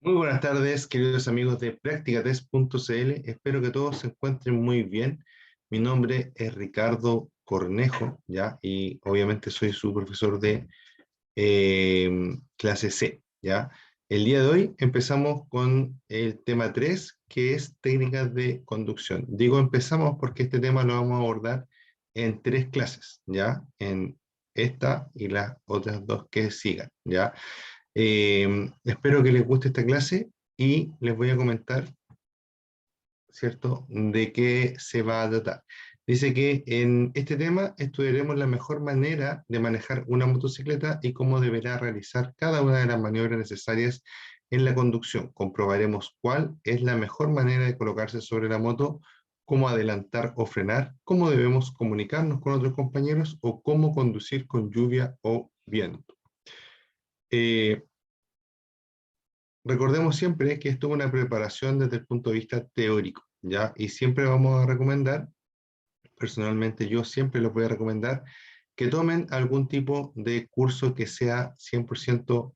Muy buenas tardes, queridos amigos de Practicatest.cl. Espero que todos se encuentren muy bien. Mi nombre es Ricardo Cornejo, ¿ya? Y obviamente soy su profesor de clase C, ¿ya? El día de hoy empezamos con el tema 3, que es técnicas de conducción. Digo empezamos porque este tema lo vamos a abordar en 3 clases, ¿ya? En esta y las otras 2 que sigan, ¿ya? Espero que les guste esta clase y les voy a comentar, ¿cierto?, de qué se va a tratar. Dice que en este tema estudiaremos la mejor manera de manejar una motocicleta y cómo deberá realizar cada una de las maniobras necesarias en la conducción. Comprobaremos cuál es la mejor manera de colocarse sobre la moto, cómo adelantar o frenar, cómo debemos comunicarnos con otros compañeros o cómo conducir con lluvia o viento. Eh, Recordemos siempre que esto es una preparación desde el punto de vista teórico, ¿ya? Y siempre vamos a recomendar, personalmente yo siempre les voy a recomendar, que tomen algún tipo de curso que sea 100%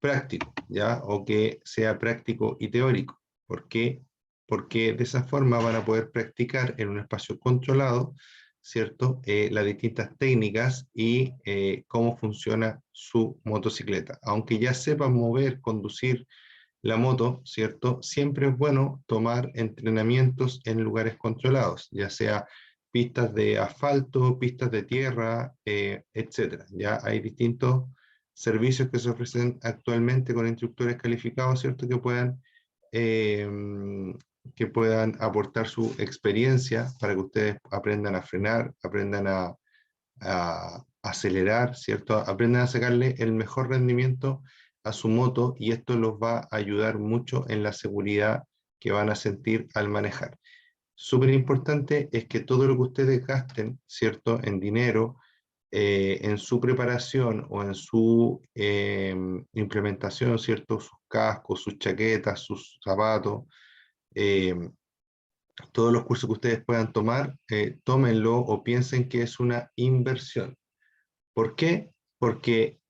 práctico, ¿ya? O que sea práctico y teórico. ¿Por qué? Porque de esa forma van a poder practicar en un espacio controlado, ¿cierto? Las distintas técnicas y cómo funciona su motocicleta. Aunque ya sepan mover, conducir la moto, ¿cierto? Siempre es bueno tomar entrenamientos en lugares controlados, ya sea pistas de asfalto, pistas de tierra, etcétera. Ya hay distintos servicios que se ofrecen actualmente con instructores calificados, ¿cierto? Eh, que puedan aportar su experiencia para que ustedes aprendan a frenar, aprendan a acelerar, ¿cierto? Aprendan a sacarle el mejor rendimiento a su moto y esto los va a ayudar mucho en la seguridad que van a sentir al manejar. Súper importante es que todo lo que ustedes gasten, ¿cierto? En dinero, en su preparación o en su implementación, ¿cierto? Sus cascos, sus chaquetas, sus zapatos, eh, todos los cursos que ustedes puedan tomar, tómenlo o piensen que es una inversión. ¿Por qué? Porque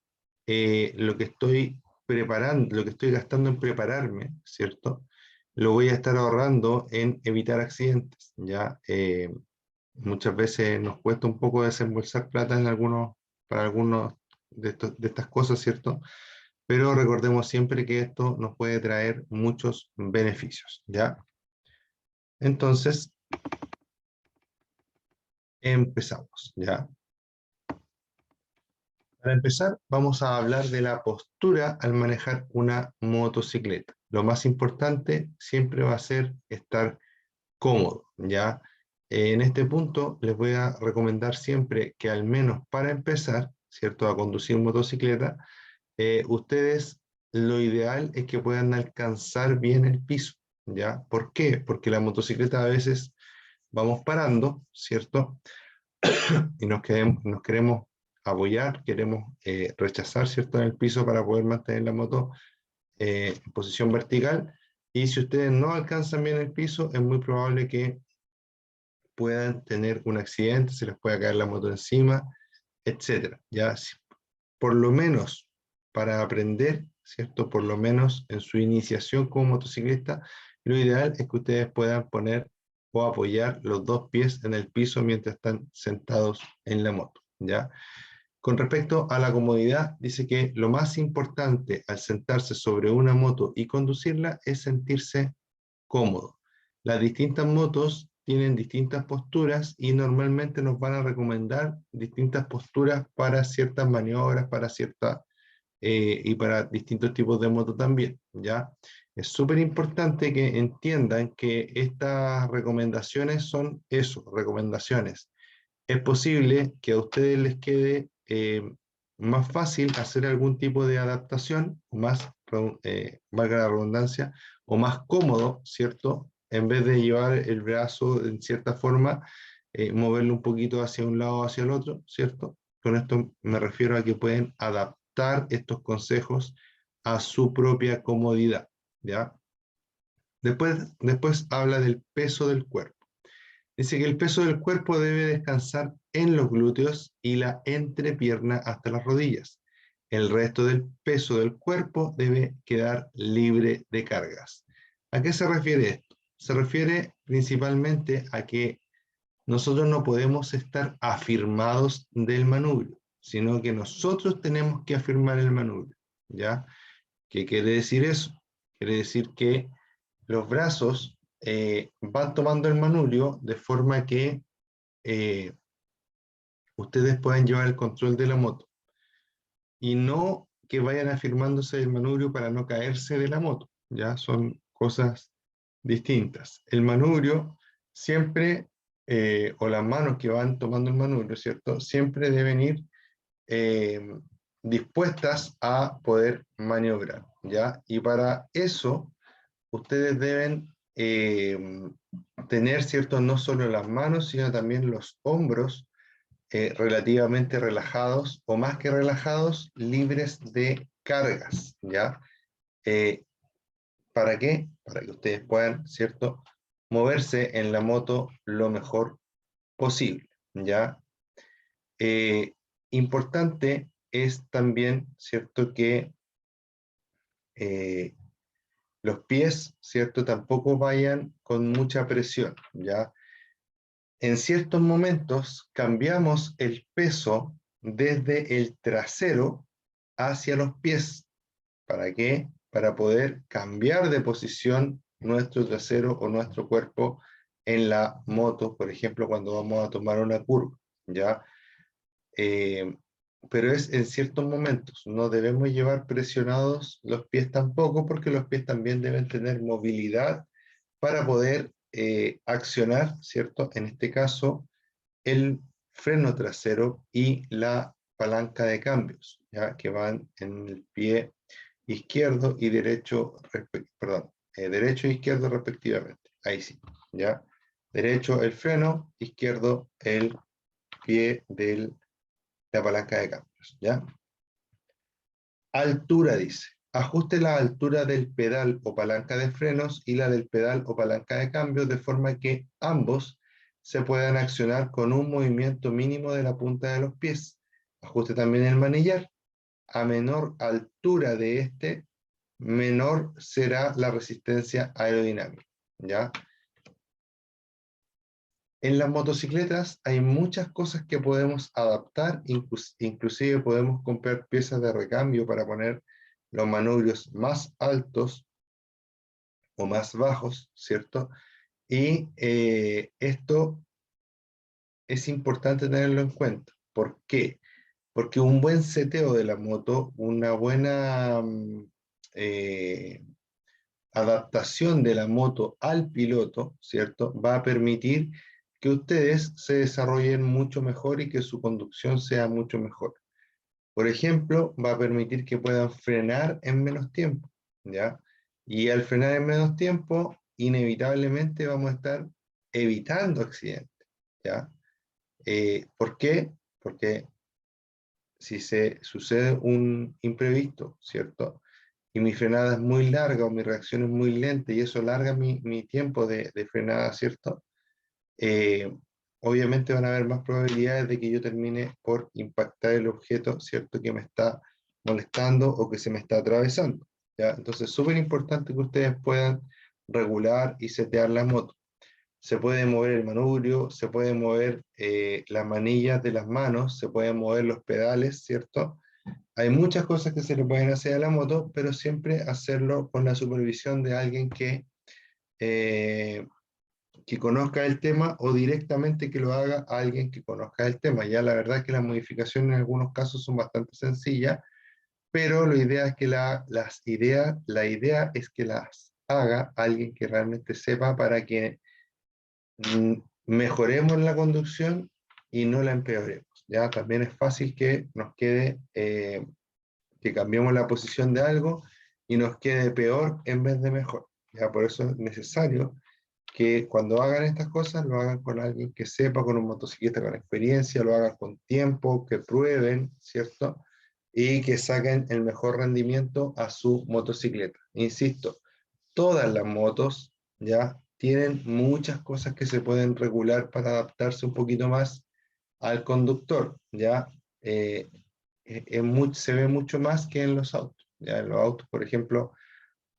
lo que estoy preparando, lo que estoy gastando en prepararme, ¿cierto? Lo voy a estar ahorrando en evitar accidentes, ¿ya? Muchas veces nos cuesta un poco desembolsar plata para algunos de estas cosas, ¿cierto? Pero recordemos siempre que esto nos puede traer muchos beneficios, ¿ya? Entonces, empezamos, ¿ya? Para empezar, vamos a hablar de la postura al manejar una motocicleta. Lo más importante siempre va a ser estar cómodo, ¿ya? En este punto les voy a recomendar siempre que al menos para empezar, ¿cierto?, a conducir motocicleta, ustedes lo ideal es que puedan alcanzar bien el piso, ¿ya? ¿Por qué? Porque la motocicleta a veces vamos parando, ¿cierto? Y nos queremos apoyar, queremos rechazar, ¿cierto?, en el piso para poder mantener la moto en posición vertical. Y si ustedes no alcanzan bien el piso, es muy probable que puedan tener un accidente, se les pueda caer la moto encima, etcétera. Ya, por lo menos para aprender, ¿cierto? Por lo menos en su iniciación como motociclista, lo ideal es que ustedes puedan poner o apoyar los 2 pies en el piso mientras están sentados en la moto, ¿ya? Con respecto a la comodidad, dice que lo más importante al sentarse sobre una moto y conducirla es sentirse cómodo. Las distintas motos tienen distintas posturas y normalmente nos van a recomendar distintas posturas para ciertas maniobras, y para distintos tipos de moto también, ¿ya? Es súper importante que entiendan que estas recomendaciones son eso, recomendaciones. Es posible que a ustedes les quede más fácil hacer algún tipo de adaptación, valga la redundancia, o más cómodo, ¿cierto? En vez de llevar el brazo en cierta forma, moverlo un poquito hacia un lado o hacia el otro, ¿cierto? Con esto me refiero a que pueden adaptar estos consejos a su propia comodidad, ¿ya? Después habla del peso del cuerpo. Dice que el peso del cuerpo debe descansar en los glúteos y la entrepierna hasta las rodillas. El resto del peso del cuerpo debe quedar libre de cargas. ¿A qué se refiere esto? Se refiere principalmente a que nosotros no podemos estar afirmados del manubrio, sino que nosotros tenemos que afirmar el manubrio, ¿ya? ¿Qué quiere decir eso? Quiere decir que los brazos van tomando el manubrio de forma que eh, ustedes puedan llevar el control de la moto y no que vayan afirmándose del manubrio para no caerse de la moto, ¿ya? Son cosas distintas. El manubrio siempre, o las manos que van tomando el manubrio, ¿cierto? Siempre deben ir eh, dispuestas a poder maniobrar, ¿ya? Y para eso, ustedes deben tener, ¿cierto? No solo las manos, sino también los hombros relativamente relajados, o más que relajados, libres de cargas, ¿ya? Eh, ¿Para qué? Para que ustedes puedan, ¿cierto? Moverse en la moto lo mejor posible, ¿ya? Eh, Importante es también, ¿cierto? Que eh, los pies, ¿cierto? Tampoco vayan con mucha presión, ¿ya? En ciertos momentos cambiamos el peso desde el trasero hacia los pies. ¿Para qué? Para poder cambiar de posición nuestro trasero o nuestro cuerpo en la moto, por ejemplo, cuando vamos a tomar una curva, ¿ya? Eh, pero es en ciertos momentos, no debemos llevar presionados los pies tampoco, porque los pies también deben tener movilidad para poder accionar, ¿cierto? En este caso, el freno trasero y la palanca de cambios, ¿ya? Que van en el pie izquierdo y derecho, perdón, derecho e izquierdo respectivamente. Ahí sí, ¿ya? Derecho el freno, izquierdo el pie de la palanca de cambios, ¿ya? Altura dice, ajuste la altura del pedal o palanca de frenos y la del pedal o palanca de cambios de forma que ambos se puedan accionar con un movimiento mínimo de la punta de los pies. Ajuste también el manillar. A menor altura de este, menor será la resistencia aerodinámica, ¿ya? En las motocicletas hay muchas cosas que podemos adaptar, inclusive podemos comprar piezas de recambio para poner los manubrios más altos o más bajos, ¿cierto? Y esto es importante tenerlo en cuenta. ¿Por qué? Porque un buen seteo de la moto, una buena adaptación de la moto al piloto, ¿cierto? Va a permitir que ustedes se desarrollen mucho mejor y que su conducción sea mucho mejor. Por ejemplo, va a permitir que puedan frenar en menos tiempo, ¿ya? Y al frenar en menos tiempo, inevitablemente vamos a estar evitando accidentes, ¿ya? ¿Por qué? Porque si se sucede un imprevisto, ¿cierto? Y mi frenada es muy larga o mi reacción es muy lenta y eso alarga mi tiempo de frenada, ¿cierto? Eh, Obviamente van a haber más probabilidades de que yo termine por impactar el objeto, ¿cierto? Que me está molestando o que se me está atravesando, ¿ya? Entonces es súper importante que ustedes puedan regular y setear la moto. Se puede mover el manubrio, se puede mover las manillas de las manos, se pueden mover los pedales, ¿cierto? Hay muchas cosas que se le pueden hacer a la moto, pero siempre hacerlo con la supervisión de alguien eh, que conozca el tema o directamente que lo haga a alguien que conozca el tema. Ya la verdad es que las modificaciones en algunos casos son bastante sencillas, pero la idea es que la idea es que las haga alguien que realmente sepa para que mejoremos la conducción y no la empeoremos. Ya también es fácil que nos quede que cambiemos la posición de algo y nos quede peor en vez de mejor. Ya por eso es necesario que cuando hagan estas cosas lo hagan con alguien que sepa, con un motociclista con experiencia, lo hagan con tiempo, que prueben, ¿cierto? Y que saquen el mejor rendimiento a su motocicleta. Insisto, todas las motos ya tienen muchas cosas que se pueden regular para adaptarse un poquito más al conductor, ¿ya? se ve mucho más que en los autos. Ya en los autos, por ejemplo,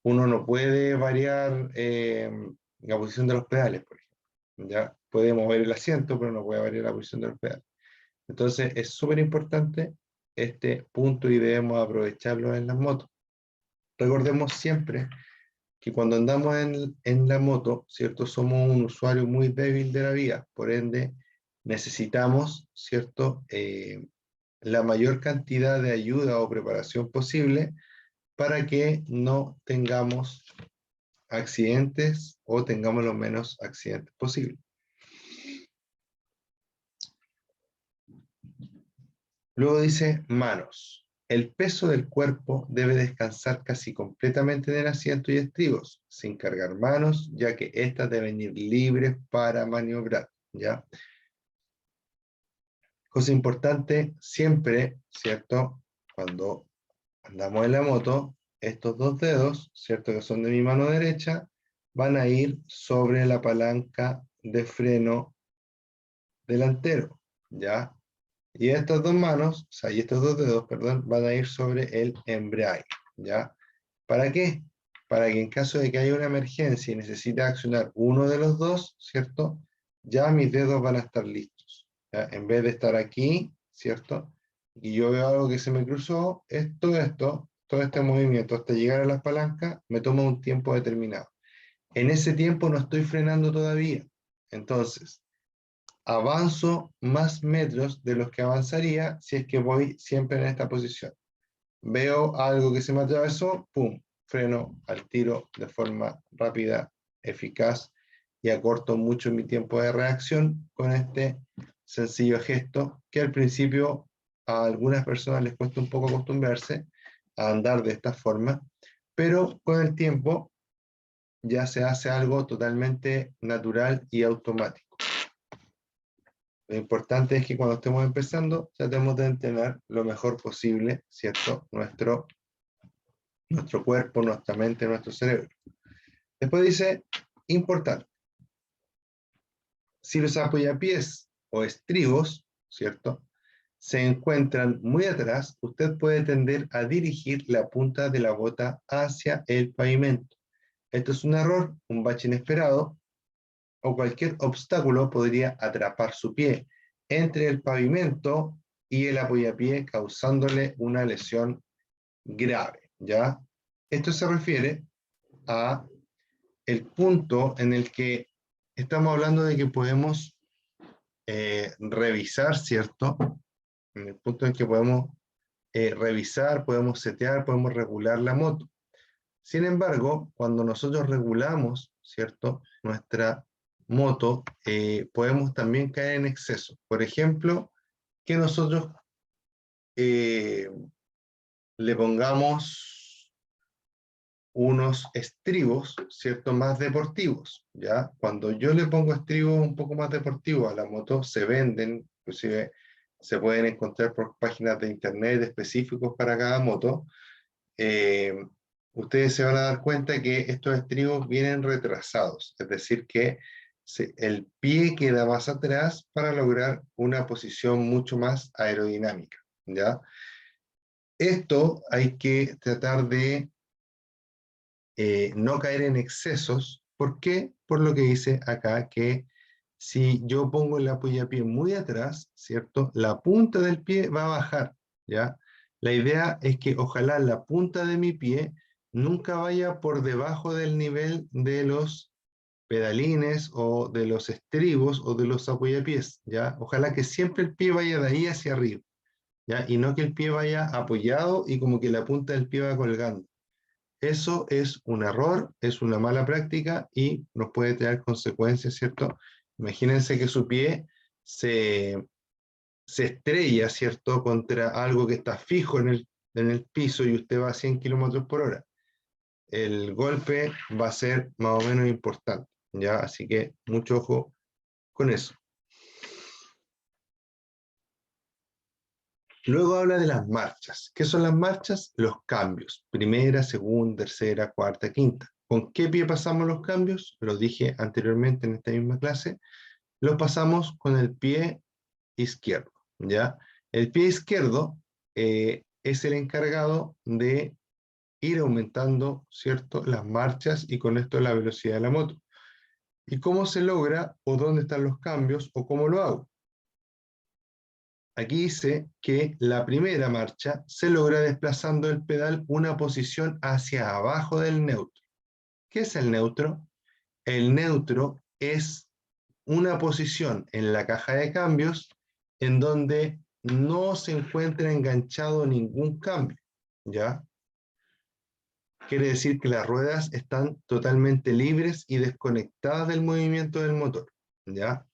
uno no puede variar la posición de los pedales, por ejemplo. Ya puede mover el asiento, pero no puede variar la posición de los pedales. Entonces es súper importante este punto y debemos aprovecharlo en las motos. Recordemos siempre que cuando andamos en la moto, ¿cierto? Somos un usuario muy débil de la vía, por ende necesitamos, ¿cierto? La mayor cantidad de ayuda o preparación posible para que no tengamos accidentes o tengamos los menos accidentes posibles. Luego dice manos. El peso del cuerpo debe descansar casi completamente en el asiento y estribos, sin cargar manos, ya que éstas deben ir libres para maniobrar, ¿ya? Cosa importante, siempre, ¿cierto? Cuando andamos en la moto, estos dos dedos, ¿cierto? Que son de mi mano derecha, van a ir sobre la palanca de freno delantero, ¿ya? Y estas dos manos, o sea, y estos dos dedos, perdón, van a ir sobre el embrague, ¿ya? ¿Para qué? Para que en caso de que haya una emergencia y necesite accionar uno de los dos, ¿cierto? Ya mis dedos van a estar listos, ¿ya? En vez de estar aquí, ¿cierto? Y yo veo algo que se me cruzó, todo este movimiento hasta llegar a las palancas, me toma un tiempo determinado. En ese tiempo no estoy frenando todavía. Entonces, avanzo más metros de los que avanzaría si es que voy siempre en esta posición. Veo algo que se me atravesó, ¡pum! Freno al tiro de forma rápida, eficaz y acorto mucho mi tiempo de reacción con este sencillo gesto que al principio a algunas personas les cuesta un poco acostumbrarse a andar de esta forma, pero con el tiempo ya se hace algo totalmente natural y automático. Lo importante es que cuando estemos empezando, tratemos de entrenar lo mejor posible, ¿cierto? Nuestro cuerpo, nuestra mente, nuestro cerebro. Después dice, importante, si los apoyapiés o estribos, ¿cierto? Se encuentran muy atrás, usted puede tender a dirigir la punta de la bota hacia el pavimento. Esto es un error, un bache inesperado, o cualquier obstáculo podría atrapar su pie entre el pavimento y el apoyapié, causándole una lesión grave, ¿ya? Esto se refiere a el punto en el que estamos hablando de que podemos revisar, ¿cierto? En el punto en que podemos revisar, podemos setear, podemos regular la moto. Sin embargo, cuando nosotros regulamos, ¿cierto? Nuestra moto, podemos también caer en exceso. Por ejemplo, que nosotros le pongamos unos estribos, ¿cierto? Más deportivos, ¿ya? Cuando yo le pongo estribos un poco más deportivos a la moto, se venden, inclusive se pueden encontrar por páginas de internet específicos para cada moto, eh, ustedes se van a dar cuenta que estos estribos vienen retrasados, es decir, que el pie queda más atrás para lograr una posición mucho más aerodinámica, ¿ya? Esto hay que tratar de no caer en excesos. ¿Por qué? Por lo que dice acá, que si yo pongo el apoyapié muy atrás, ¿cierto? La punta del pie va a bajar, ¿ya? La idea es que ojalá la punta de mi pie nunca vaya por debajo del nivel de los pedalines o de los estribos o de los apoyapiés, ¿ya? Ojalá que siempre el pie vaya de ahí hacia arriba, ¿ya? Y no que el pie vaya apoyado y como que la punta del pie va colgando. Eso es un error, es una mala práctica y nos puede traer consecuencias, ¿cierto? Imagínense que su pie se, se estrella, ¿cierto?, contra algo que está fijo en el piso y usted va a 100 kilómetros por hora. El golpe va a ser más o menos importante, ¿ya? Así que mucho ojo con eso. Luego habla de las marchas. ¿Qué son las marchas? Los cambios. Primera, segunda, tercera, cuarta, quinta. ¿Con qué pie pasamos los cambios? Lo dije anteriormente en esta misma clase. Los pasamos con el pie izquierdo, ¿ya? El pie izquierdo es el encargado de ir aumentando, ¿cierto?, las marchas y con esto la velocidad de la moto. ¿Y cómo se logra o dónde están los cambios o cómo lo hago? Aquí dice que la primera marcha se logra desplazando el pedal una posición hacia abajo del neutro. ¿Qué es el neutro? El neutro es una posición en la caja de cambios en donde no se encuentra enganchado ningún cambio, ¿ya? Quiere decir que las ruedas están totalmente libres y desconectadas del movimiento del motor, ¿ya?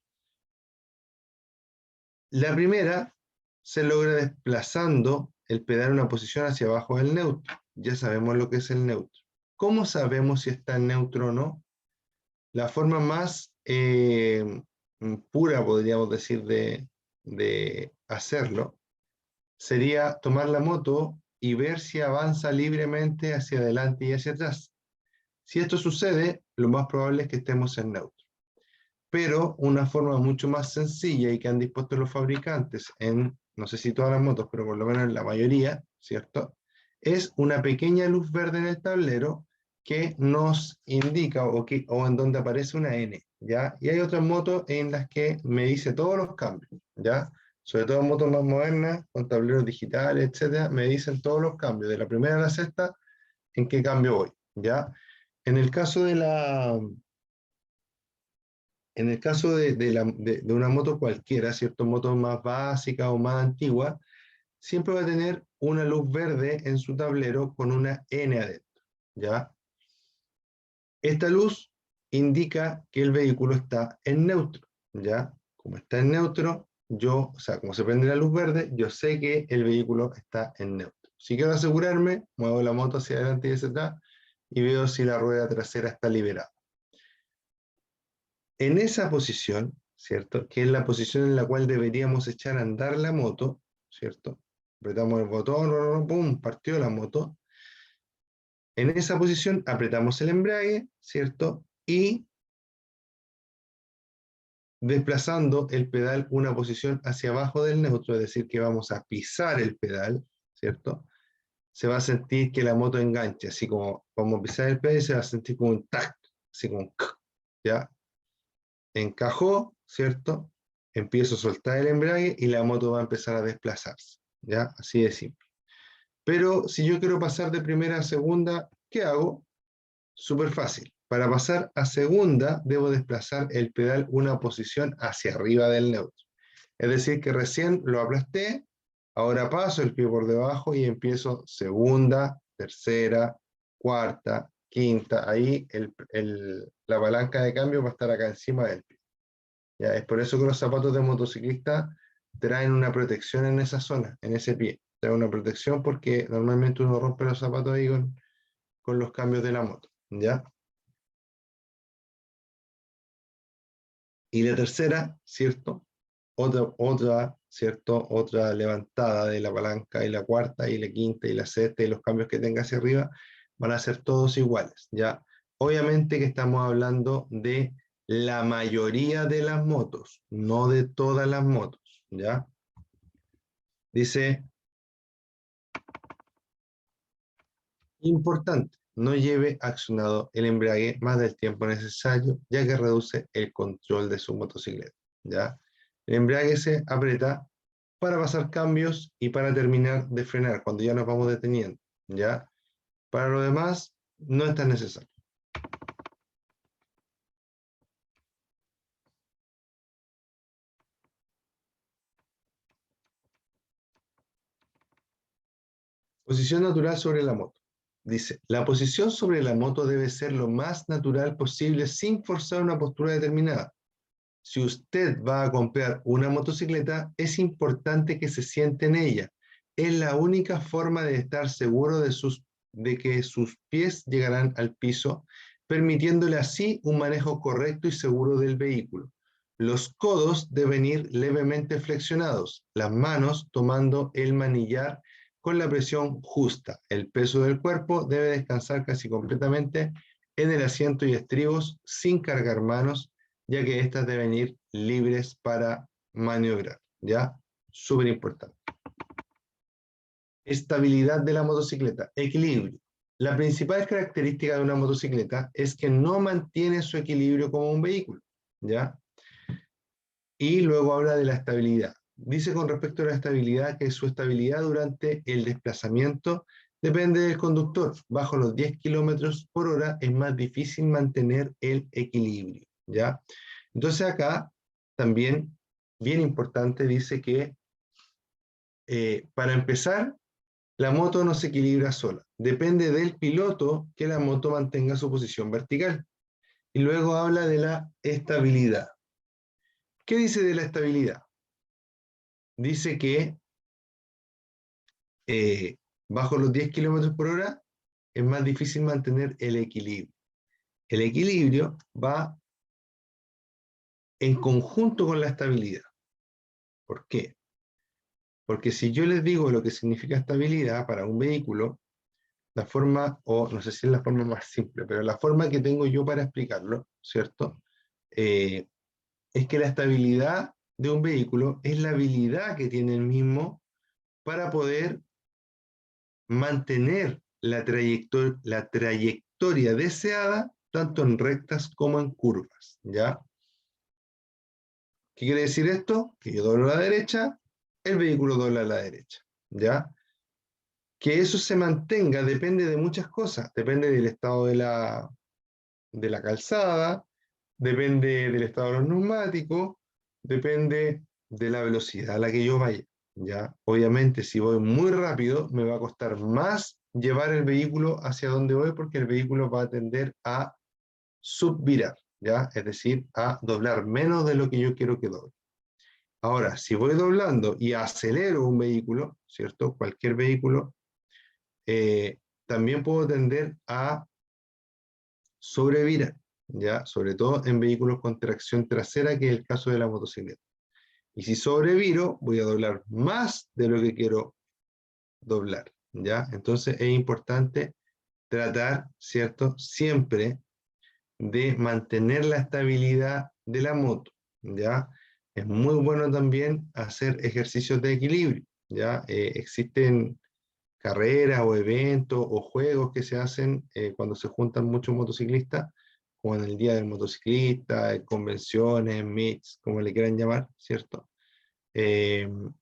La primera se logra desplazando el pedal en una posición hacia abajo del neutro. Ya sabemos lo que es el neutro. ¿Cómo sabemos si está en neutro o no? La forma más pura, podríamos decir, de hacerlo, sería tomar la moto y ver si avanza libremente hacia adelante y hacia atrás. Si esto sucede, lo más probable es que estemos en neutro. Pero una forma mucho más sencilla y que han dispuesto los fabricantes en, no sé si todas las motos, pero por lo menos en la mayoría, ¿cierto? Es una pequeña luz verde en el tablero que nos indica o en donde aparece una N, ¿ya? Y hay otras motos en las que me dice todos los cambios, ¿ya? Sobre todo motos más modernas, con tableros digitales, etcétera, me dicen todos los cambios, de la primera a la sexta, en qué cambio voy, ¿ya? En el caso de de una moto cualquiera, ¿cierto? Moto más básica o más antigua, siempre va a tener una luz verde en su tablero con una N adentro, ¿ya? Esta luz indica que el vehículo está en neutro, ¿ya? Como está en neutro, o sea, como se prende la luz verde, yo sé que el vehículo está en neutro. Si quiero asegurarme, muevo la moto hacia adelante y hacia atrás y veo si la rueda trasera está liberada. En esa posición, ¿cierto? Que es la posición en la cual deberíamos echar a andar la moto, ¿cierto? Apretamos el botón, ¡pum!, partió la moto. En esa posición apretamos el embrague, ¿cierto? Y desplazando el pedal una posición hacia abajo del neutro, es decir, que vamos a pisar el pedal, ¿cierto? Se va a sentir que la moto engancha, así como vamos a pisar el pedal y se va a sentir como un tac, así como un ¿ya? Encajó, ¿cierto? Empiezo a soltar el embrague y la moto va a empezar a desplazarse, ¿ya? Así de simple. Pero si yo quiero pasar de primera a segunda, ¿qué hago? Súper fácil. Para pasar a segunda, debo desplazar el pedal una posición hacia arriba del neutro. Es decir, que recién lo aplasté, ahora paso el pie por debajo y empiezo segunda, tercera, cuarta, quinta. Ahí la palanca de cambio va a estar acá encima del pie. ¿Ya? Es por eso que los zapatos de motociclista traen una protección en esa zona, en ese pie. Traen una protección porque normalmente uno rompe los zapatos ahí con los cambios de la moto. ¿Ya? Y la tercera, ¿cierto? ¿Cierto? Otra levantada de la palanca, y la cuarta, y la quinta, y la sexta, y los cambios que tenga hacia arriba, van a ser todos iguales, ¿ya? Obviamente que estamos hablando de la mayoría de las motos, no de todas las motos, ¿ya? Dice, importante, no lleve accionado el embrague más del tiempo necesario, ya que reduce el control de su motocicleta, ¿ya? El embrague se aprieta para pasar cambios y para terminar de frenar cuando ya nos vamos deteniendo, ¿ya? Para lo demás, no es tan necesario. Posición natural sobre la moto. Dice, la posición sobre la moto debe ser lo más natural posible sin forzar una postura determinada. Si usted va a comprar una motocicleta, es importante que se siente en ella. Es la única forma de estar seguro de que sus pies llegarán al piso, permitiéndole así un manejo correcto y seguro del vehículo. Los codos deben ir levemente flexionados, las manos tomando el manillar con la presión justa. El peso del cuerpo debe descansar casi completamente en el asiento y estribos sin cargar manos, ya que éstas deben ir libres para maniobrar, ¿ya? Súper importante. Estabilidad de la motocicleta, equilibrio. La principal característica de una motocicleta es que no mantiene su equilibrio como un vehículo, ¿ya? Y luego habla de la estabilidad. Dice con respecto a la estabilidad que su estabilidad durante el desplazamiento depende del conductor. Bajo los 10 kilómetros por hora es más difícil mantener el equilibrio, ¿ya? Entonces acá también, bien importante, dice que para empezar, la moto no se equilibra sola. Depende del piloto que la moto mantenga su posición vertical. Y luego habla de la estabilidad. ¿Qué dice de la estabilidad? Dice que bajo los 10 kilómetros por hora es más difícil mantener el equilibrio. El equilibrio va en conjunto con la estabilidad. ¿Por qué? Porque si yo les digo lo que significa estabilidad para un vehículo, la forma, o no sé si es la forma más simple, pero la forma que tengo yo para explicarlo, ¿cierto? Es que la estabilidad de un vehículo es la habilidad que tiene el mismo para poder mantener la trayectoria deseada tanto en rectas como en curvas, ¿ya? ¿Qué quiere decir esto? Que yo doblo a la derecha, el vehículo dobla a la derecha, ¿ya? Que eso se mantenga depende de muchas cosas, depende del estado de la calzada, depende del estado de los neumáticos, depende de la velocidad a la que yo vaya, ¿ya? Obviamente, si voy muy rápido, me va a costar más llevar el vehículo hacia donde voy porque el vehículo va a tender a subvirar, ¿ya? Es decir, a doblar menos de lo que yo quiero que doble. Ahora, si voy doblando y acelero un vehículo, ¿cierto? Cualquier vehículo, también puedo tender a sobrevirar, ¿ya? Sobre todo en vehículos con tracción trasera, que es el caso de la motocicleta. Y si sobreviro, voy a doblar más de lo que quiero doblar, ¿ya? Entonces es importante tratar, ¿cierto? Siempre de mantener la estabilidad de la moto, ¿ya? Es muy bueno también hacer ejercicios de equilibrio, ¿ya? Existen carreras o eventos o juegos que se hacen cuando se juntan muchos motociclistas, como en el Día del Motociclista, convenciones, meets, como le quieran llamar, ¿cierto? En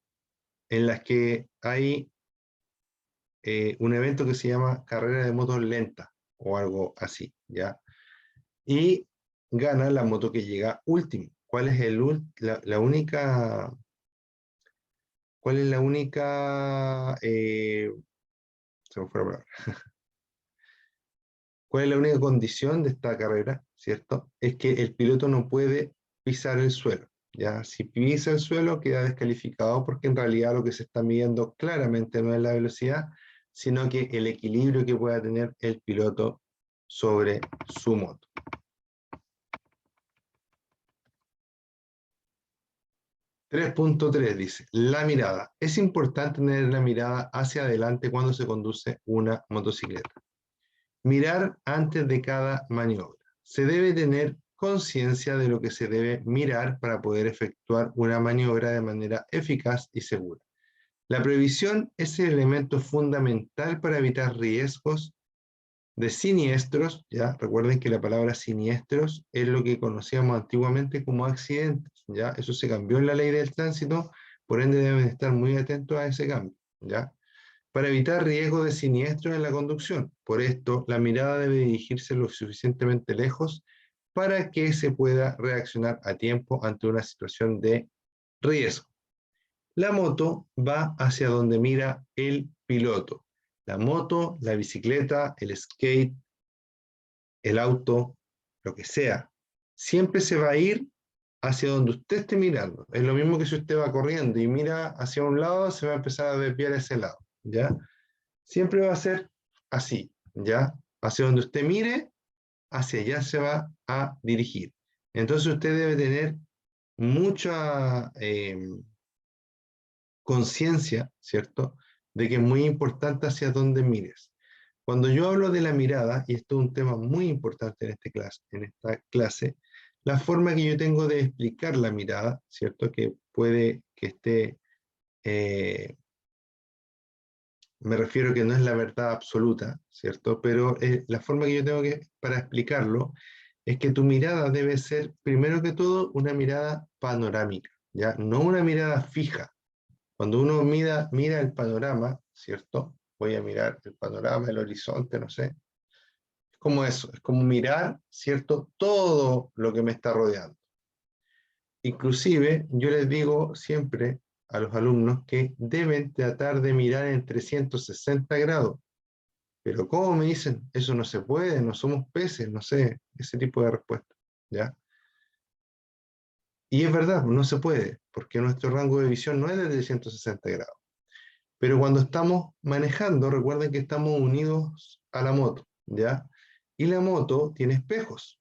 las que hay un evento que se llama carrera de motos lentas o algo así, ¿ya? Y gana la moto que llega último. ¿Cuál es la única... ¿Cuál es la única... se me fue la palabra. ¿Cuál es la única condición de esta carrera? ¿Cierto? Es que el piloto no puede pisar el suelo. ¿Ya? Si pisa el suelo queda descalificado porque en realidad lo que se está midiendo claramente no es la velocidad, sino que el equilibrio que pueda tener el piloto sobre su moto. 3.3 dice, la mirada. Es importante tener la mirada hacia adelante cuando se conduce una motocicleta. Mirar antes de cada maniobra. Se debe tener conciencia de lo que se debe mirar para poder efectuar una maniobra de manera eficaz y segura. La previsión es el elemento fundamental para evitar riesgos de siniestros, ya recuerden que la palabra siniestros es lo que conocíamos antiguamente como accidentes, ya eso se cambió en la ley del tránsito, por ende deben estar muy atentos a ese cambio, ya para evitar riesgo de siniestros en la conducción. Por esto, la mirada debe dirigirse lo suficientemente lejos para que se pueda reaccionar a tiempo ante una situación de riesgo. La moto va hacia donde mira el piloto. La moto, la bicicleta, el skate, el auto, lo que sea, siempre se va a ir hacia donde usted esté mirando. Es lo mismo que si usted va corriendo y mira hacia un lado, se va a empezar a desviar a ese lado, ¿ya? Siempre va a ser así, ¿ya? Hacia donde usted mire, hacia allá se va a dirigir. Entonces usted debe tener mucha conciencia, ¿cierto? De que es muy importante hacia dónde mires. Cuando yo hablo de la mirada, y esto es un tema muy importante en esta clase, la forma que yo tengo de explicar la mirada, ¿cierto? Que puede que esté me refiero que no es la verdad absoluta, ¿cierto? Pero la forma que yo tengo para explicarlo es que tu mirada debe ser, primero que todo, una mirada panorámica, ¿ya? No una mirada fija. Cuando uno mira el panorama, ¿cierto? Voy a mirar el panorama, el horizonte, no sé. Es como eso, es como mirar, ¿cierto? Todo lo que me está rodeando. Inclusive, yo les digo siempre a los alumnos que deben tratar de mirar en 360 grados. Pero ¿cómo me dicen? Eso no se puede, no somos peces, no sé, ese tipo de respuesta, ¿ya? Y es verdad, no se puede, porque nuestro rango de visión no es de 360 grados. Pero cuando estamos manejando, recuerden que estamos unidos a la moto, ¿ya? Y la moto tiene espejos.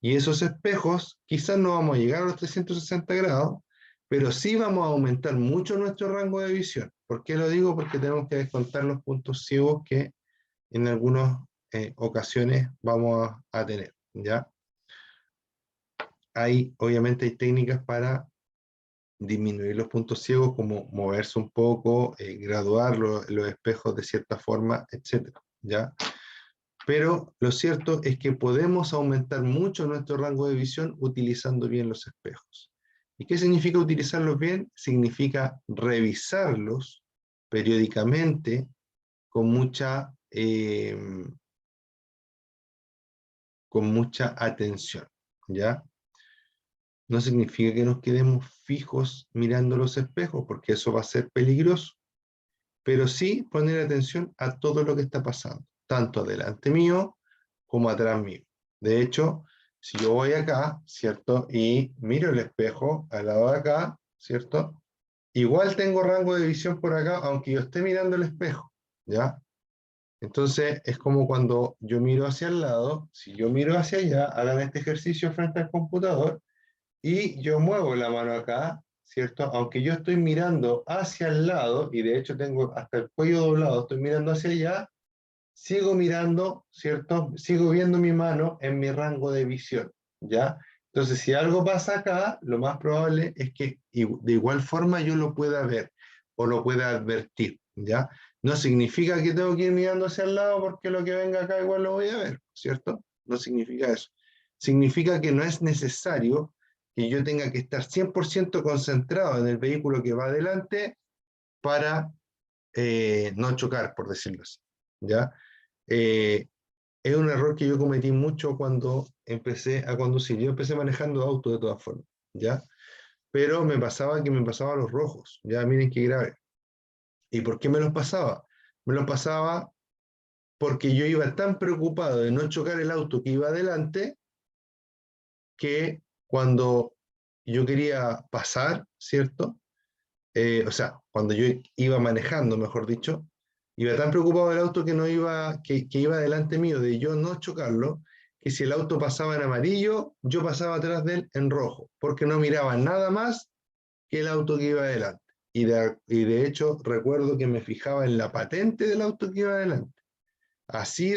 Y esos espejos quizás no vamos a llegar a los 360 grados, pero sí vamos a aumentar mucho nuestro rango de visión. ¿Por qué lo digo? Porque tenemos que descontar los puntos ciegos que en algunas ocasiones vamos a tener, ¿ya? Obviamente hay técnicas para disminuir los puntos ciegos, como moverse un poco, graduar los espejos de cierta forma, etcétera, ¿ya? Pero lo cierto es que podemos aumentar mucho nuestro rango de visión utilizando bien los espejos. ¿Y qué significa utilizarlos bien? Significa revisarlos periódicamente con mucha atención, ¿ya? No significa que nos quedemos fijos mirando los espejos, porque eso va a ser peligroso, pero sí poner atención a todo lo que está pasando, tanto delante mío como atrás mío. De hecho, si yo voy acá, ¿cierto? Y miro el espejo al lado de acá, ¿cierto? Igual tengo rango de visión por acá, aunque yo esté mirando el espejo, ¿ya? Entonces, es como cuando yo miro hacia el lado, si yo miro hacia allá, hagan este ejercicio frente al computador, y yo muevo la mano acá, ¿cierto? Aunque yo estoy mirando hacia el lado, y de hecho tengo hasta el cuello doblado, estoy mirando hacia allá, sigo mirando, ¿cierto? Sigo viendo mi mano en mi rango de visión, ¿ya? Entonces, si algo pasa acá, lo más probable es que de igual forma yo lo pueda ver o lo pueda advertir, ¿ya? No significa que tengo que ir mirando hacia el lado porque lo que venga acá igual lo voy a ver, ¿cierto? No significa eso. Significa que no es necesario que yo tenga que estar 100% concentrado en el vehículo que va adelante para no chocar, por decirlo así, ¿ya? Eh, es un error que yo cometí mucho cuando empecé a conducir. Yo empecé manejando auto de todas formas, ¿ya? Pero me pasaba que me pasaba los rojos, ya miren qué grave. ¿Y por qué me los pasaba? Me los pasaba porque yo iba tan preocupado de no chocar el auto que iba adelante, que cuando yo quería pasar, ¿cierto? O sea, cuando yo iba manejando, mejor dicho, iba tan preocupado del auto que iba delante mío, de yo no chocarlo, que si el auto pasaba en amarillo, yo pasaba atrás de él en rojo, porque no miraba nada más que el auto que iba adelante. Y de hecho, recuerdo que me fijaba en la patente del auto que iba adelante. Así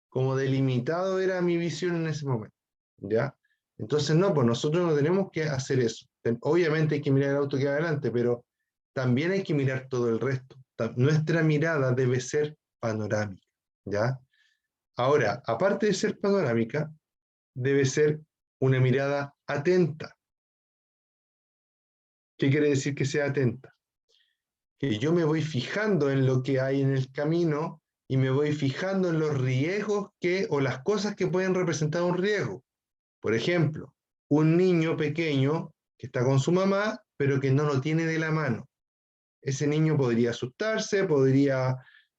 como delimitado era mi visión en ese momento, ¿ya? Entonces, no, pues nosotros no tenemos que hacer eso. Obviamente hay que mirar el auto que va adelante, pero también hay que mirar todo el resto. Nuestra mirada debe ser panorámica, ¿ya? Ahora, aparte de ser panorámica, debe ser una mirada atenta. ¿Qué quiere decir que sea atenta? Que yo me voy fijando en lo que hay en el camino y me voy fijando en los riesgos o las cosas que pueden representar un riesgo. Por ejemplo, un niño pequeño que está con su mamá, pero que no lo tiene de la mano. Ese niño podría asustarse, podría,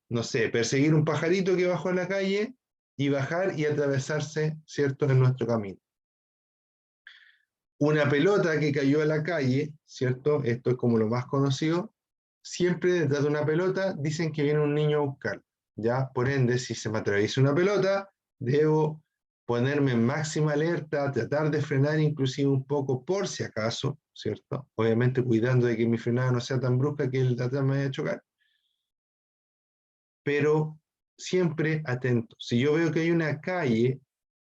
no sé, perseguir un pajarito que bajó en la calle y bajar y atravesarse, ¿cierto?, en nuestro camino. Una pelota que cayó a la calle, ¿cierto? Esto es como lo más conocido. Siempre detrás de una pelota dicen que viene un niño a buscar, ¿ya? Por ende, si se me atraviesa una pelota, debo ponerme en máxima alerta, tratar de frenar inclusive un poco por si acaso, ¿cierto? Obviamente cuidando de que mi frenada no sea tan brusca que el de atrás me vaya a chocar, pero siempre atento. Si yo veo que hay una calle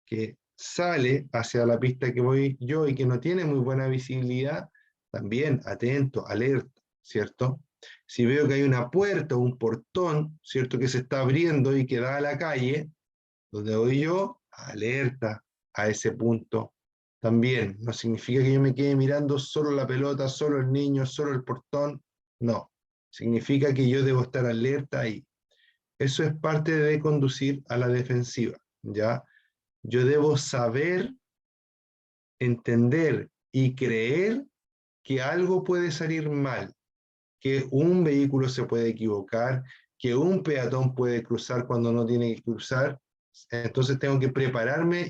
que sale hacia la pista que voy yo y que no tiene muy buena visibilidad, también atento, alerta, ¿cierto? Si veo que hay una puerta o un portón, ¿cierto?, que se está abriendo y que da a la calle, donde voy yo, alerta a ese punto. También no significa que yo me quede mirando solo la pelota, solo el niño, solo el portón. No, significa que yo debo estar alerta ahí. Eso es parte de conducir a la defensiva, ¿ya? Yo debo saber, entender y creer que algo puede salir mal, que un vehículo se puede equivocar, que un peatón puede cruzar cuando no tiene que cruzar. Entonces tengo que prepararme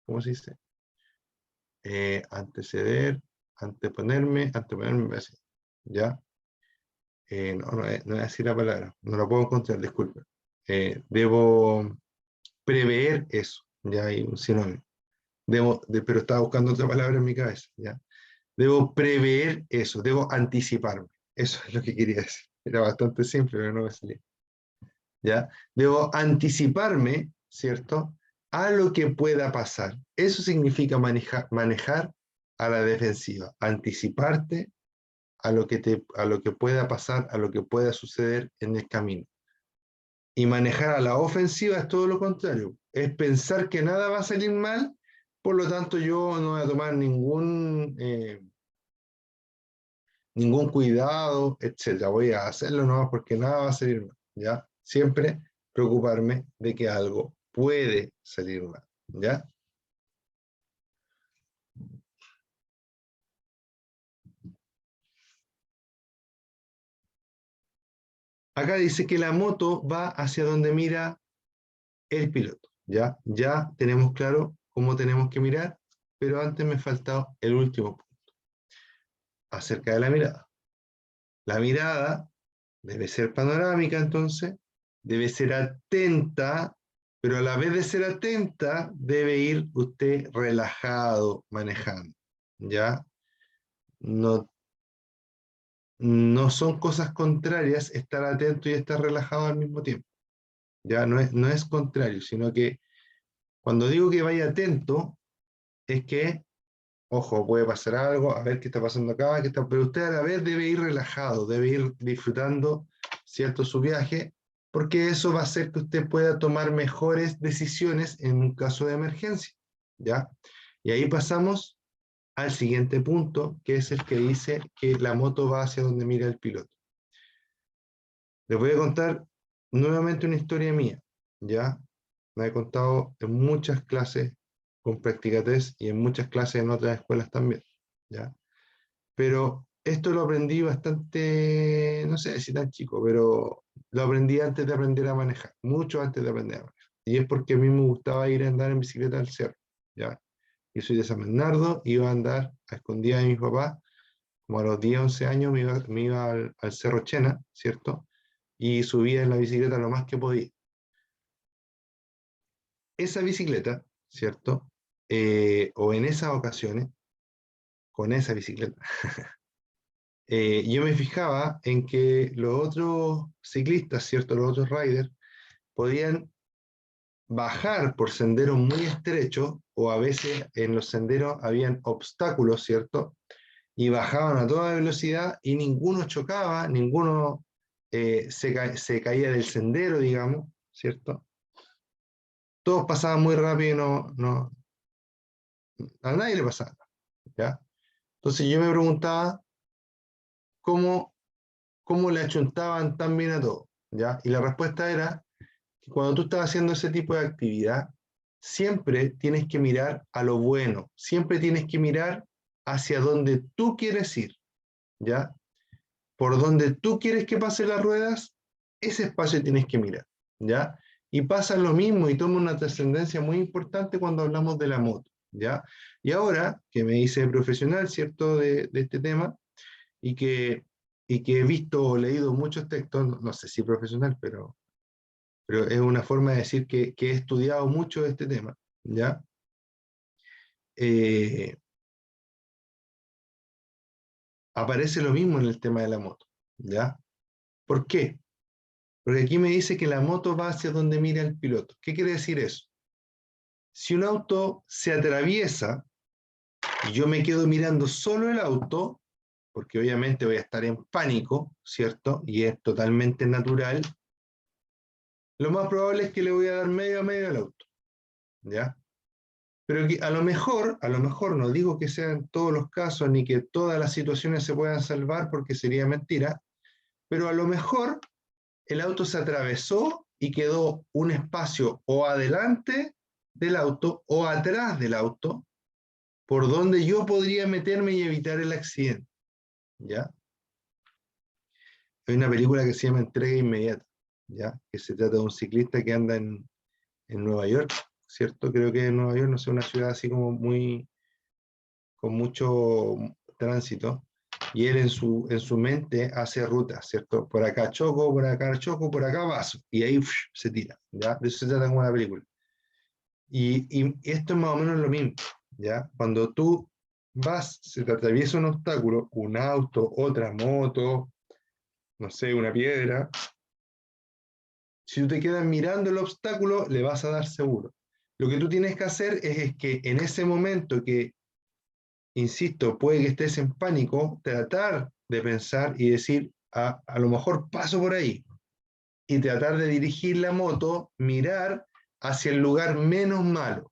¿cómo se dice? Anteceder, anteponerme, así, ¿ya? No es así la palabra, no la puedo encontrar, disculpe. Debo prever eso, ya hay un sinónimo. Pero estaba buscando otra palabra en mi cabeza, ¿ya? Debo prever eso, debo anticiparme. Eso es lo que quería decir. Era bastante simple, pero no me salía. ¿Ya? Debo anticiparme, ¿cierto?, a lo que pueda pasar. Eso significa manejar a la defensiva. Anticiparte a lo que pueda pasar, a lo que pueda suceder en el camino. Y manejar a la ofensiva es todo lo contrario. Es pensar que nada va a salir mal, por lo tanto yo no voy a tomar ningún cuidado, etcétera. Voy a hacerlo nomás porque nada va a salir mal, ¿ya? Siempre preocuparme de que algo puede salir mal, ¿ya? Acá dice que la moto va hacia donde mira el piloto, ¿ya? Ya tenemos claro cómo tenemos que mirar, pero antes me falta el último punto, acerca de la mirada. La mirada debe ser panorámica, entonces, debe ser atenta, pero a la vez de ser atenta, debe ir usted relajado manejando, ¿ya? No, no son cosas contrarias estar atento y estar relajado al mismo tiempo, ¿ya? No es contrario, sino que cuando digo que vaya atento, es que, ojo, puede pasar algo, a ver qué está pasando acá, pero usted a la vez debe ir relajado, debe ir disfrutando, ¿cierto?, su viaje, porque eso va a hacer que usted pueda tomar mejores decisiones en un caso de emergencia, ¿ya? Y ahí pasamos al siguiente punto, que es el que dice que la moto va hacia donde mira el piloto. Les voy a contar nuevamente una historia mía, ¿ya? Me he contado en muchas clases con Práctica Test y en muchas clases en otras escuelas también, ¿ya? Pero esto lo aprendí bastante, no sé si tan chico, pero lo aprendí antes de aprender a manejar, mucho antes de aprender a manejar. Y es porque a mí me gustaba ir a andar en bicicleta al cerro, ¿ya? Yo soy de San Bernardo, iba a andar a escondidas de mis papás, como a los 10, 11 años me iba al Cerro Chena, ¿cierto? Y subía en la bicicleta lo más que podía. Esa bicicleta, ¿cierto? O en esas ocasiones, con esa bicicleta, yo me fijaba en que los otros ciclistas, ¿cierto? Los otros riders, podían bajar por senderos muy estrechos, o a veces en los senderos habían obstáculos, ¿cierto? Y bajaban a toda velocidad y ninguno chocaba, ninguno se caía del sendero, digamos, ¿cierto? Todos pasaban muy rápido y a nadie le pasaba, ¿ya? Entonces yo me preguntaba cómo, cómo le achuntaban tan bien a todo, ¿ya? Y la respuesta era que cuando tú estás haciendo ese tipo de actividad, siempre tienes que mirar a lo bueno, siempre tienes que mirar hacia donde tú quieres ir, ¿ya? Por donde tú quieres que pasen las ruedas, ese espacio tienes que mirar, ¿ya? Y pasa lo mismo y toma una trascendencia muy importante cuando hablamos de la moto, ¿ya? Y ahora que me hice profesional, ¿cierto?, de este tema, y que he visto o leído muchos textos, no sé si profesional, pero es una forma de decir que he estudiado mucho este tema, ¿ya? Eh, Aparece lo mismo en el tema de la moto, ¿ya? ¿Por qué? Porque aquí me dice que la moto va hacia donde mira el piloto. ¿Qué quiere decir eso? Si un auto se atraviesa y yo me quedo mirando solo el auto, porque obviamente voy a estar en pánico, ¿cierto? Y es totalmente natural. Lo más probable es que le voy a dar medio a medio al auto, ¿ya? Pero que a lo mejor, no digo que sea en todos los casos, ni que todas las situaciones se puedan salvar, porque sería mentira, pero a lo mejor el auto se atravesó y quedó un espacio o adelante del auto o atrás del auto, por donde yo podría meterme y evitar el accidente, ¿ya? Hay una película que se llama Entrega Inmediata, ¿ya? Que se trata de un ciclista que anda en Nueva York, ¿cierto? Creo que en Nueva York, no sé, una ciudad así como muy, con mucho tránsito, y él en su mente hace rutas, ¿cierto? Por acá choco, por acá paso, y ahí se tira, ¿ya? De eso se trata como una película. Y esto es más o menos lo mismo, ¿ya? Cuando tú vas, se te atraviesa un obstáculo, un auto, otra moto, no sé, una piedra, si tú te quedas mirando el obstáculo, le vas a dar seguro. Lo que tú tienes que hacer es que en ese momento que, insisto, puede que estés en pánico, tratar de pensar y decir, a lo mejor paso por ahí, y tratar de dirigir la moto, mirar hacia el lugar menos malo,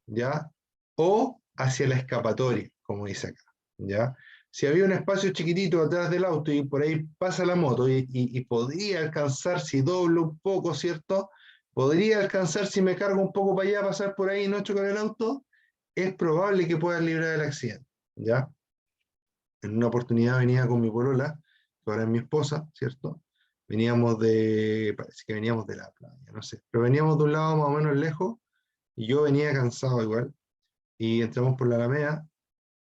¿ya? O hacia la escapatoria, como dice acá, ¿ya? Si había un espacio chiquitito atrás del auto y por ahí pasa la moto y podría alcanzar, si doblo un poco, ¿cierto? Podría alcanzar, si me cargo un poco para allá, pasar por ahí y no chocar el auto, es probable que pueda librar del accidente, ¿ya? En una oportunidad venía con mi polola, que ahora es mi esposa, ¿cierto? Parece que veníamos de la playa, no sé, pero veníamos de un lado más o menos lejos y yo venía cansado igual y entramos por la Alameda.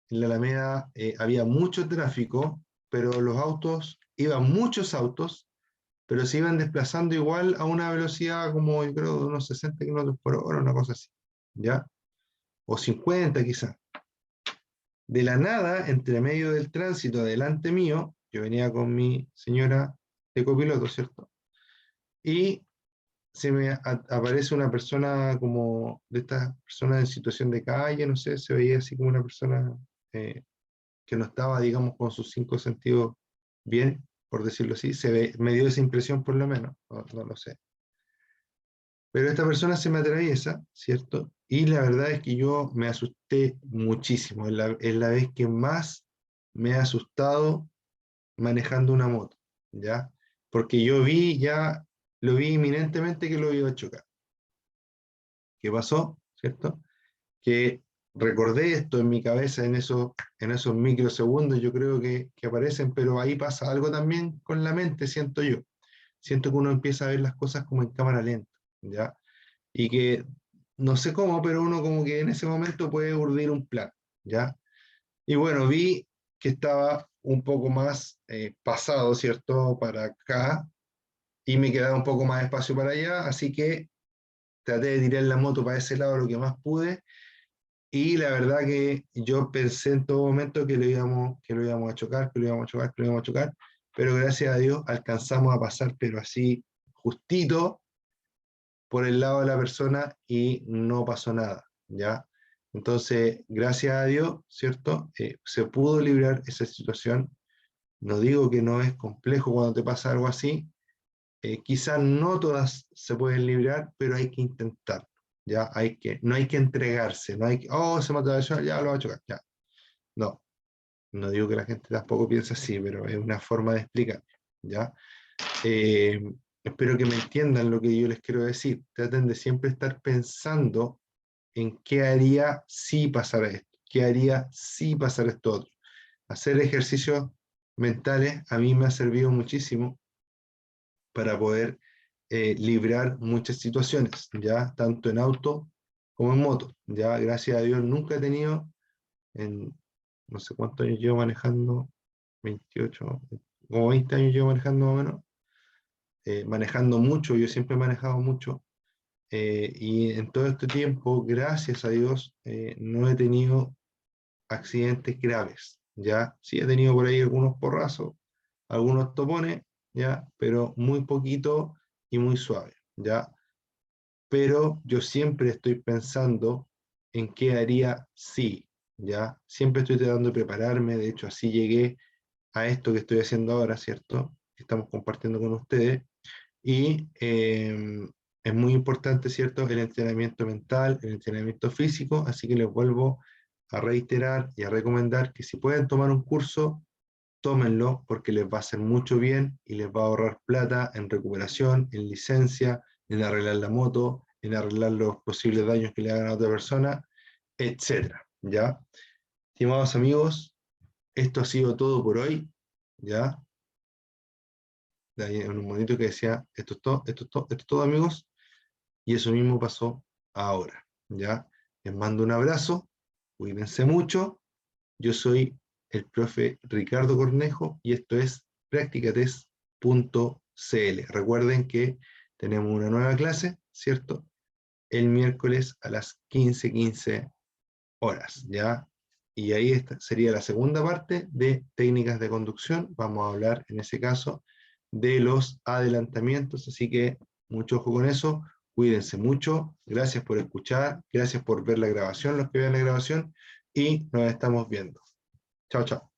En la Alameda había mucho tráfico, pero los autos, iban muchos autos, pero se iban desplazando igual a una velocidad como yo creo de unos 60 kilómetros por hora, una cosa así, ¿ya? O 50 quizás. De la nada, entre medio del tránsito delante mío, yo venía con mi señora de copiloto, ¿cierto? Y se me aparece una persona como de estas personas en situación de calle, no sé, se veía así como una persona eh, que no estaba, digamos, con sus cinco sentidos bien, por decirlo así, me dio esa impresión por lo menos, no lo sé. Pero esta persona se me atraviesa, ¿cierto? Y la verdad es que yo me asusté muchísimo, es la vez que más me he asustado manejando una moto, ¿ya? Porque yo lo vi inminentemente que lo iba a chocar. ¿Qué pasó? ¿Cierto? Que recordé esto en mi cabeza en esos microsegundos, yo creo que aparecen, pero ahí pasa algo también con la mente, siento yo. Siento que uno empieza a ver las cosas como en cámara lenta, ¿ya? Y que no sé cómo, pero uno como que en ese momento puede urdir un plan, ¿ya? Y bueno, vi que estaba un poco más pasado, ¿cierto? Para acá, y me quedaba un poco más de espacio para allá, así que traté de tirar la moto para ese lado lo que más pude, y la verdad que yo pensé en todo momento que lo íbamos a chocar, que lo íbamos a chocar, que lo íbamos a chocar, pero gracias a Dios alcanzamos a pasar, pero así justito por el lado de la persona y no pasó nada, ¿ya? Entonces, gracias a Dios, ¿cierto? Se pudo librar esa situación. No digo que no es complejo cuando te pasa algo así, quizás no todas se pueden librar, pero hay que intentar, ¿ya? No hay que entregarse, no hay que, oh, se me atravesó, ya lo va a chocar, ya. No, no digo que la gente tampoco piense así, pero es una forma de explicar, ¿ya? Eh, Espero que me entiendan lo que yo les quiero decir. Traten de siempre estar pensando en qué haría si pasara esto, qué haría si pasara esto otro. Hacer ejercicios mentales a mí me ha servido muchísimo para poder librar muchas situaciones, ya tanto en auto como en moto. Ya gracias a Dios nunca he tenido, en no sé cuántos años llevo manejando, 28, como 20 años llevo manejando más o menos, manejando mucho, yo siempre he manejado mucho, y en todo este tiempo, gracias a Dios, no he tenido accidentes graves, ya, sí he tenido por ahí algunos porrazos, algunos topones, ya, pero muy poquito y muy suave, ya, pero yo siempre estoy pensando en qué haría si, ya, siempre estoy tratando de prepararme, de hecho así llegué a esto que estoy haciendo ahora, ¿cierto? Que estamos compartiendo con ustedes. Y es muy importante, ¿cierto?, el entrenamiento mental, el entrenamiento físico, así que les vuelvo a reiterar y a recomendar que si pueden tomar un curso, tómenlo porque les va a hacer mucho bien y les va a ahorrar plata en recuperación, en licencia, en arreglar la moto, en arreglar los posibles daños que le hagan a otra persona, etcétera, ¿ya? Estimados amigos, esto ha sido todo por hoy, ¿ya? De ahí en un momento que decía, esto es todo, esto es todo, esto es todo, amigos, y eso mismo pasó ahora, ¿ya? Les mando un abrazo, cuídense mucho, yo soy el profe Ricardo Cornejo y esto es practicatest.cl. Recuerden que tenemos una nueva clase, ¿cierto? El miércoles a las 15:15 horas, ¿ya? Y ahí sería la segunda parte de técnicas de conducción. Vamos a hablar en ese caso de los adelantamientos, así que mucho ojo con eso, cuídense mucho, gracias por escuchar, gracias por ver la grabación, los que vean la grabación, y nos estamos viendo. Chao, chao.